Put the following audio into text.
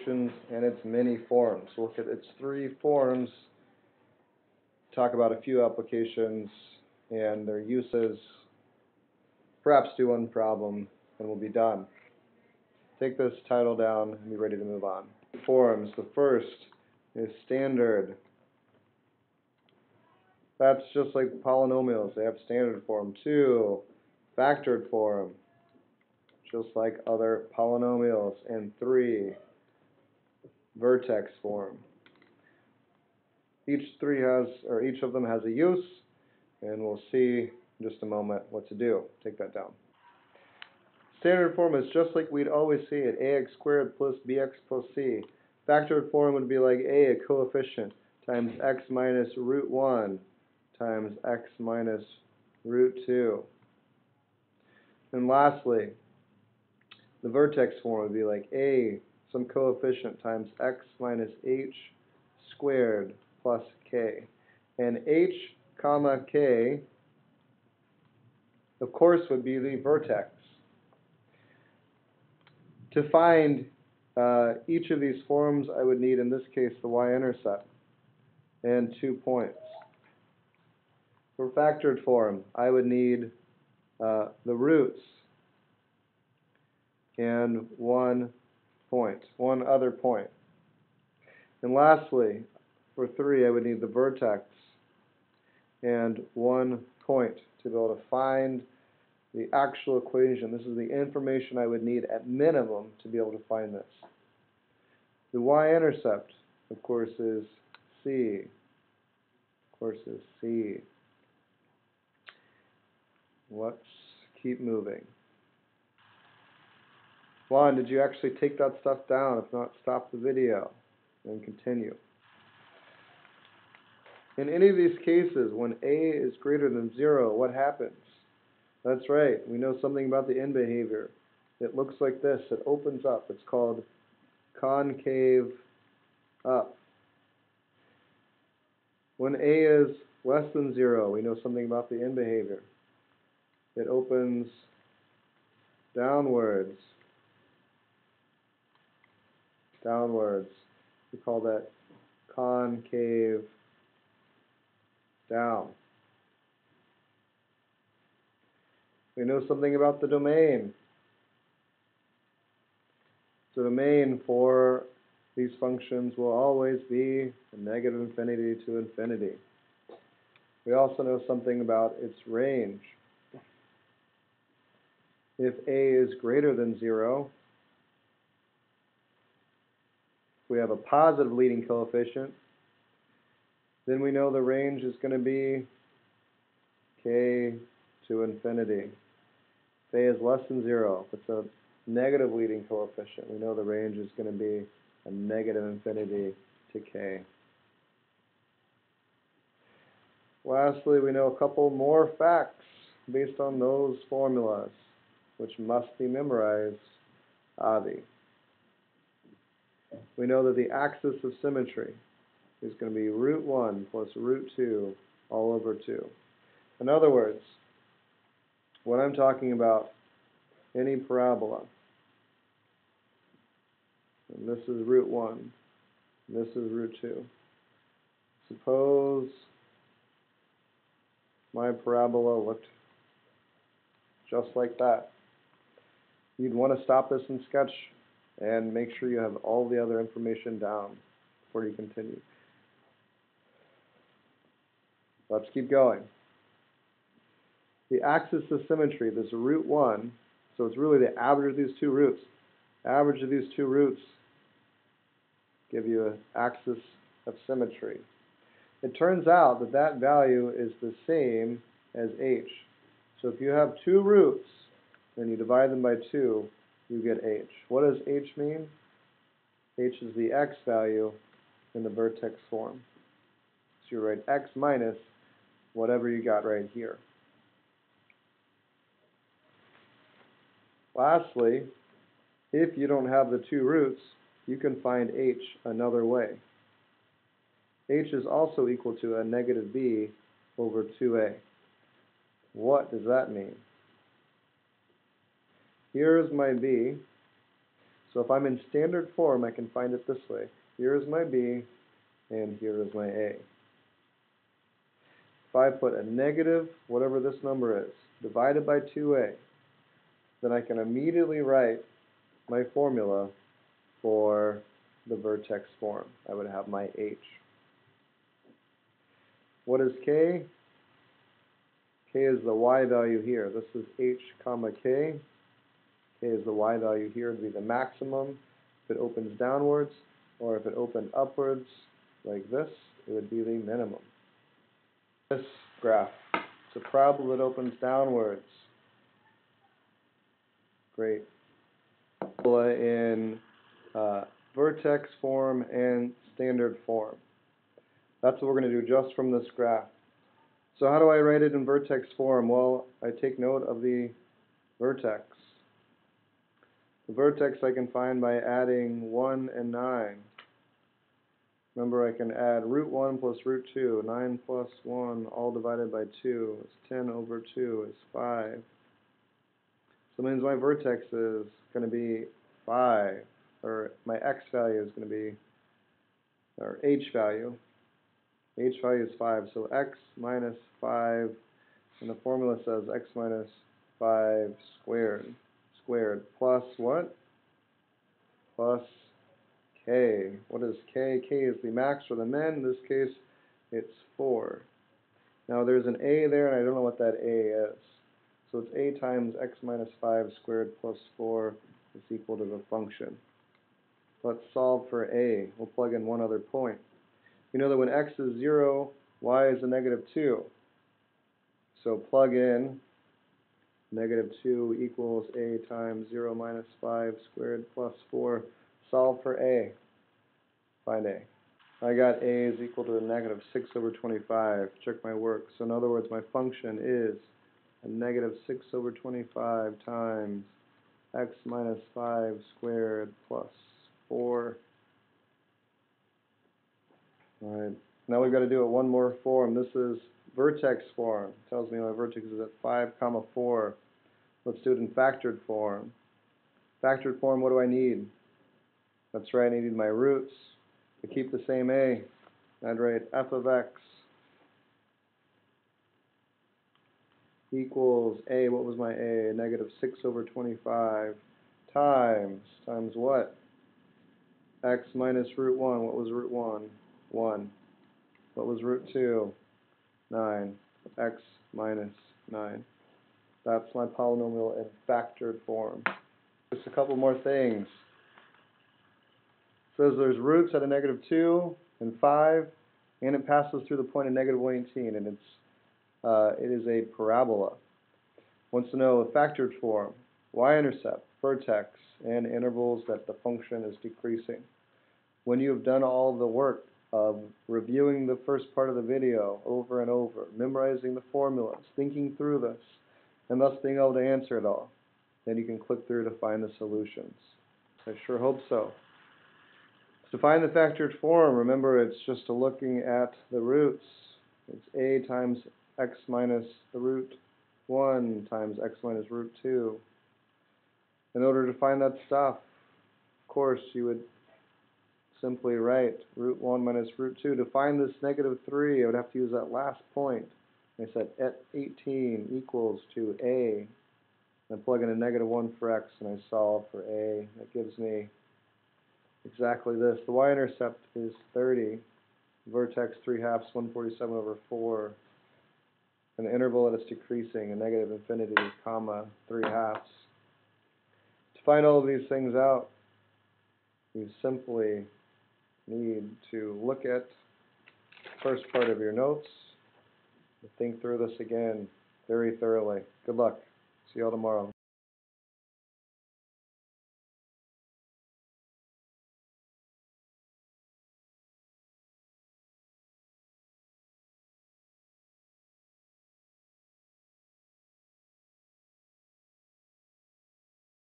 applications and its many forms. We'll look at its three forms, talk about a few applications and their uses, perhaps do one problem, and we'll be done. Take this title down and be ready to move on. Forms. The first is standard. That's just like polynomials. They have standard form. 2, factored form, just like other polynomials. And 3, vertex form. Each of them has a use, and we'll see in just a moment what to do. Take that down. Standard form is just like we'd always see it, ax squared plus bx plus c. Factored form would be like a coefficient, times x minus root 1 times x minus root 2. And lastly, the vertex form would be like a, some coefficient, times x minus h squared plus k. And h comma k, of course, would be the vertex. To find each of these forms, I would need, in this case, the y-intercept and 2 points. For factored form, I would need the roots and 1 point, one other point. And lastly, for 3, I would need the vertex and 1 point to be able to find the actual equation. This is the information I would need at minimum to be able to find this. The y-intercept, of course, is c. Let's keep moving. Juan, did you actually take that stuff down? If not, stop the video and continue. In any of these cases, when a is greater than 0, what happens? That's right, we know something about the end behavior. It looks like this. It opens up. It's called concave up. When a is less than 0, we know something about the end behavior. It opens downwards. We call that concave down. We know something about the domain. The domain for these functions will always be from negative infinity to infinity. We also know something about its range. If a is greater than 0, if we have a positive leading coefficient, then we know the range is going to be k to infinity. If a is less than 0, if it's a negative leading coefficient, we know the range is going to be a negative infinity to k. Lastly, we know a couple more facts based on those formulas, which must be memorized. Avi. We know that the axis of symmetry is going to be root 1 plus root 2 all over 2. In other words, when I'm talking about any parabola, and this is root 1, and this is root 2. Suppose my parabola looked just like that. You'd want to stop this in Sketch and make sure you have all the other information down before you continue. Let's keep going. The axis of symmetry, there's a root 1, so it's really the average of these two roots. Average of these two roots give you an axis of symmetry. It turns out that that value is the same as h. So if you have two roots, and you divide them by 2, you get h. What does h mean? H is the x value in the vertex form. So you write x minus whatever you got right here. Lastly, if you don't have the two roots, you can find h another way. H is also equal to a negative b over 2a. What does that mean? Here's my b. So if I'm in standard form, I can find it this way. Here is my B, and here is my A. If I put a negative, whatever this number is, divided by 2A, then I can immediately write my formula for the vertex form. I would have my H. What is K? K is the Y value here. This is H comma K. K is the Y value here. It would be the maximum if it opens downwards, or if it opened upwards like this, it would be the minimum. This graph, it's a parabola that opens downwards. Great. Parabola in vertex form and standard form. That's what we're going to do just from this graph. So how do I write it in vertex form? Well, I take note of the vertex. The vertex I can find by adding 1 and 9. Remember, I can add root 1 plus root 2. 9 plus 1, all divided by 2, is 10 over 2 is 5. So that means my vertex is going to be 5, or my x value is going to be, or h value. H value is 5, so x minus 5, and the formula says x minus 5 squared, plus what? Plus k. What is k? K is the max or the min. In this case, it's 4. Now there's an a there, and I don't know what that a is. So it's a times x minus 5 squared plus 4 is equal to the function. Let's solve for a. We'll plug in one other point. We know that when x is 0, y is a negative 2. So plug in negative 2 equals a times 0 minus 5 squared plus 4. Solve for a. Find a. I got a is equal to a negative 6 over 25. Check my work. So in other words, my function is a negative 6 over 25 times x minus 5 squared plus 4. Alright, now we've got to do it one more form. This is vertex form. It tells me my vertex is at 5, 4. Let's do it in factored form. Factored form, what do I need? That's right, I need my roots. To keep the same a, I'd write f of x equals a, what was my a? Negative 6 over 25 times what? X minus root 1. What was root 1? 1. What was root 2? 9. X minus 9. That's my polynomial in factored form. Just a couple more things. It says there's roots at a negative 2 and 5, and it passes through the point of negative 118, and it is a parabola. Wants to know the factored form, y-intercept, vertex, and intervals that the function is decreasing. When you have done all the work of reviewing the first part of the video over and over, memorizing the formulas, thinking through this, and thus being able to answer it all, then you can click through to find the solutions. I sure hope so. To find the factored form, remember it's just looking at the roots. It's a times x minus the root 1 times x minus root 2. In order to find that stuff, of course, you would simply write root 1 minus root 2. To find this negative 3, I would have to use that last point. I said at 18 equals to a. I plug in a negative 1 for x, and I solve for a. That gives me exactly this. The y-intercept is 30. Vertex 3/2, 147 over 4. And the interval that it's decreasing, a negative infinity, comma, 3/2. To find all of these things out, you simply need to look at the first part of your notes and think through this again very thoroughly. Good luck. See you all tomorrow.